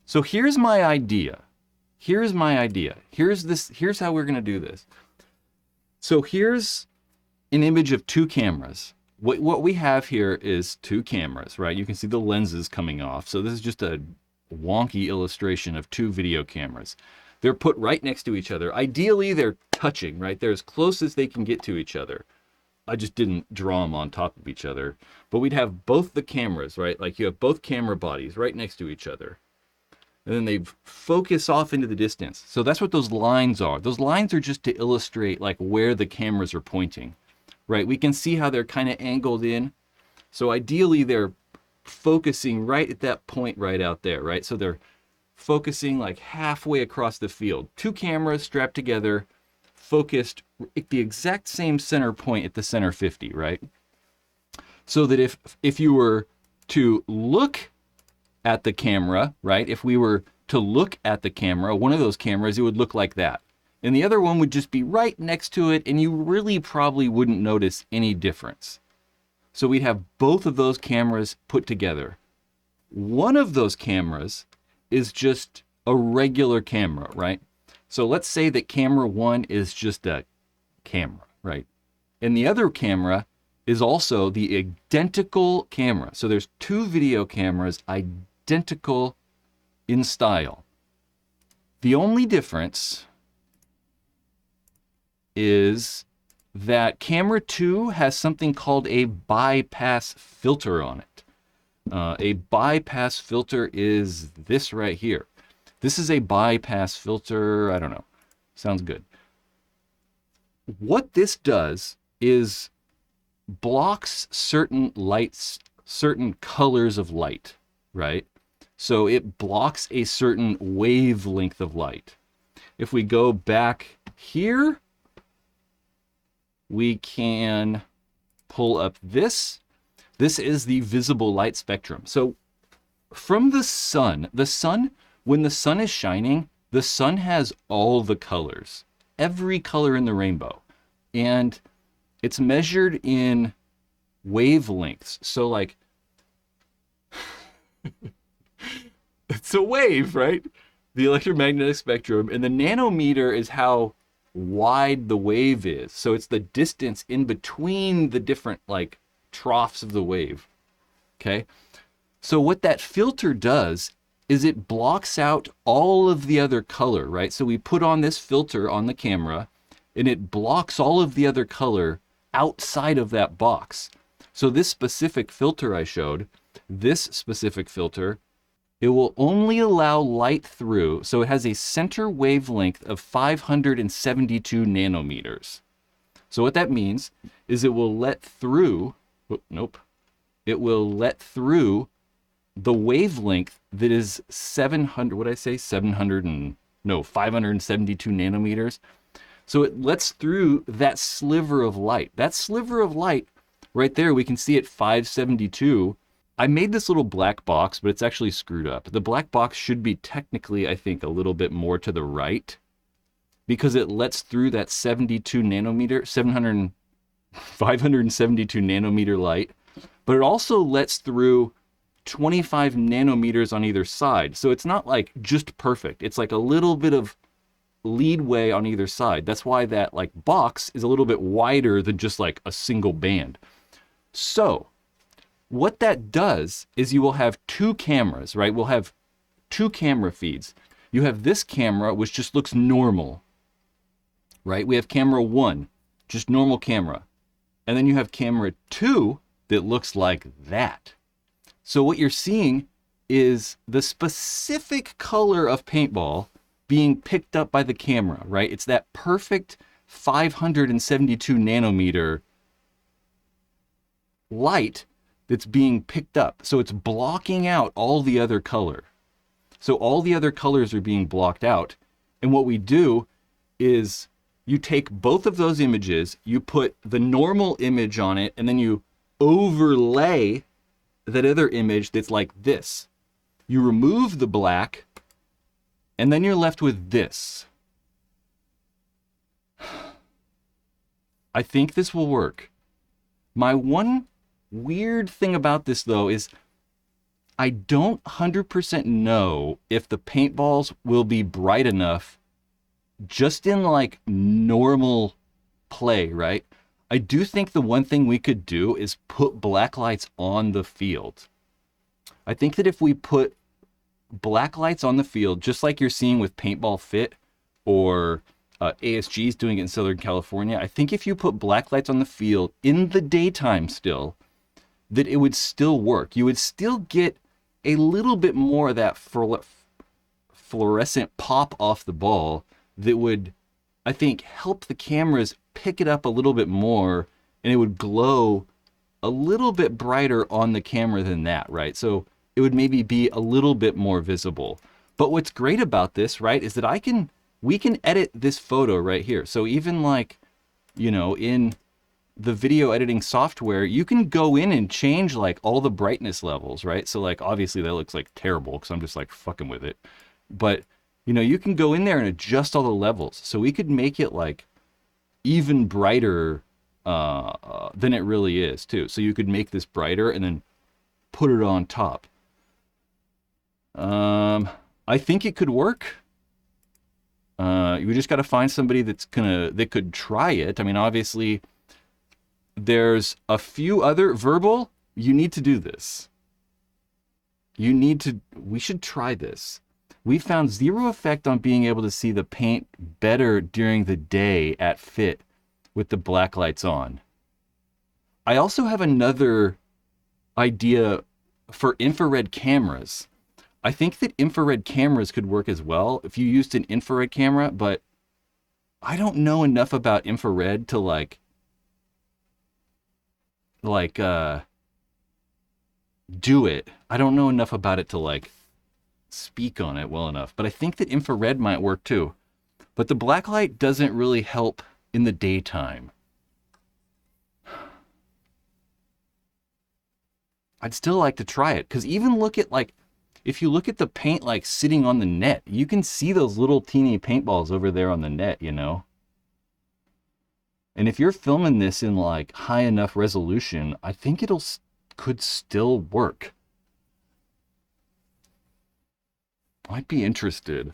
So here's my idea. Here's my idea. Here's how we're going to do this. So here's an image of two cameras. What we have here is two cameras, right? You can see the lenses coming off. So this is just a wonky illustration of two video cameras. They're put right next to each other. Ideally, they're touching, right? They're as close as they can get to each other. I just didn't draw them on top of each other. But we'd have both the cameras, right? Like you have both camera bodies right next to each other. And then they focus off into the distance. So that's what those lines are. Those lines are just to illustrate like where the cameras are pointing, right? We can see how they're kind of angled in. So ideally they're focusing right at that point right out there, right? So they're focusing like halfway across the field. Two cameras strapped together, focused at the exact same center point at the center 50, right? So that if you were to look at the camera, right? If we were to look at the camera, one of those cameras, it would look like that. And the other one would just be right next to it, and you really probably wouldn't notice any difference. So we'd have both of those cameras put together. One of those cameras is just a regular camera, right? So let's say that camera one is just a camera, right? And the other camera is also the identical camera. So there's two video cameras identical in style. The only difference is that camera 2 has something called a bypass filter on it. A bypass filter is this right here. This is a bypass filter. I don't know. Sounds good. What this does is blocks certain lights, certain colors of light, right? So it blocks a certain wavelength of light. If we go back here, we can pull up this. This is the visible light spectrum. So from the sun, when the sun is shining, the sun has all the colors, every color in the rainbow. And it's measured in wavelengths. So like, it's a wave, right? The electromagnetic spectrum. And the nanometer is how wide the wave is. So it's the distance in between the different like troughs of the wave. Okay. So what that filter does is it blocks out all of the other color, right? So we put on this filter on the camera and it blocks all of the other color outside of that box. So this specific filter I showed, this specific filter, it will only allow light through. So it has a center wavelength of 572 nanometers. So what that means is it will let through, it will let through the wavelength that is 572 nanometers. So it lets through that sliver of light. That sliver of light right there, we can see at 572. I made this little black box, but it's actually screwed up. The black box should be technically, I think, a little bit more to the right because it lets through that 572 nanometer light, but it also lets through 25 nanometers on either side. So it's not like just perfect. It's like a little bit of leadway on either side. That's why that like box is a little bit wider than just like a single band. So what that does is you will have two cameras, right? We'll have two camera feeds. You have this camera, which just looks normal, right? We have camera 1, just normal camera. And then you have camera 2 that looks like that. So what you're seeing is the specific color of paintball being picked up by the camera, right? It's that perfect 572 nanometer light that's being picked up. So it's blocking out all the other color. So all the other colors are being blocked out. And what we do is you take both of those images, you put the normal image on it, and then you overlay that other image that's like this. You remove the black, and then you're left with this. I think this will work. My one weird thing about this, though, is I don't 100% know if the paintballs will be bright enough just in like normal play, right? I do think the one thing we could do is put black lights on the field. I think that if we put black lights on the field, just like you're seeing with Paintball Fit or ASG's doing it in Southern California, I think if you put black lights on the field in the daytime still, that it would still work. You would still get a little bit more of that fluorescent pop off the ball that would, I think, help the cameras pick it up a little bit more, and it would glow a little bit brighter on the camera than that, right? So it would maybe be a little bit more visible. But what's great about this, right, is that we can edit this photo right here. So even like, you know, in the video editing software, you can go in and change like all the brightness levels, right? So like, obviously that looks like terrible because I'm just like fucking with it. But, you know, you can go in there and adjust all the levels. So we could make it like even brighter than it really is too. So you could make this brighter and then put it on top. I think it could work. You just got to find somebody that could try it. I mean, obviously there's a few other verbal. You need to do this. We should try this. We found zero effect on being able to see the paint better during the day at Fit with the black lights on. I also have another idea for infrared cameras. I think that infrared cameras could work as well if you used an infrared camera, but I don't know enough about infrared to do it. I don't know enough about it to like speak on it well enough, but I think that infrared might work too. But the black light doesn't really help in the daytime. I'd still like to try it, because even look at like, if you look at the paint like sitting on the net, you can see those little teeny paintballs over there on the net, you know? And if you're filming this in like high enough resolution, I think could still work. I'd be interested.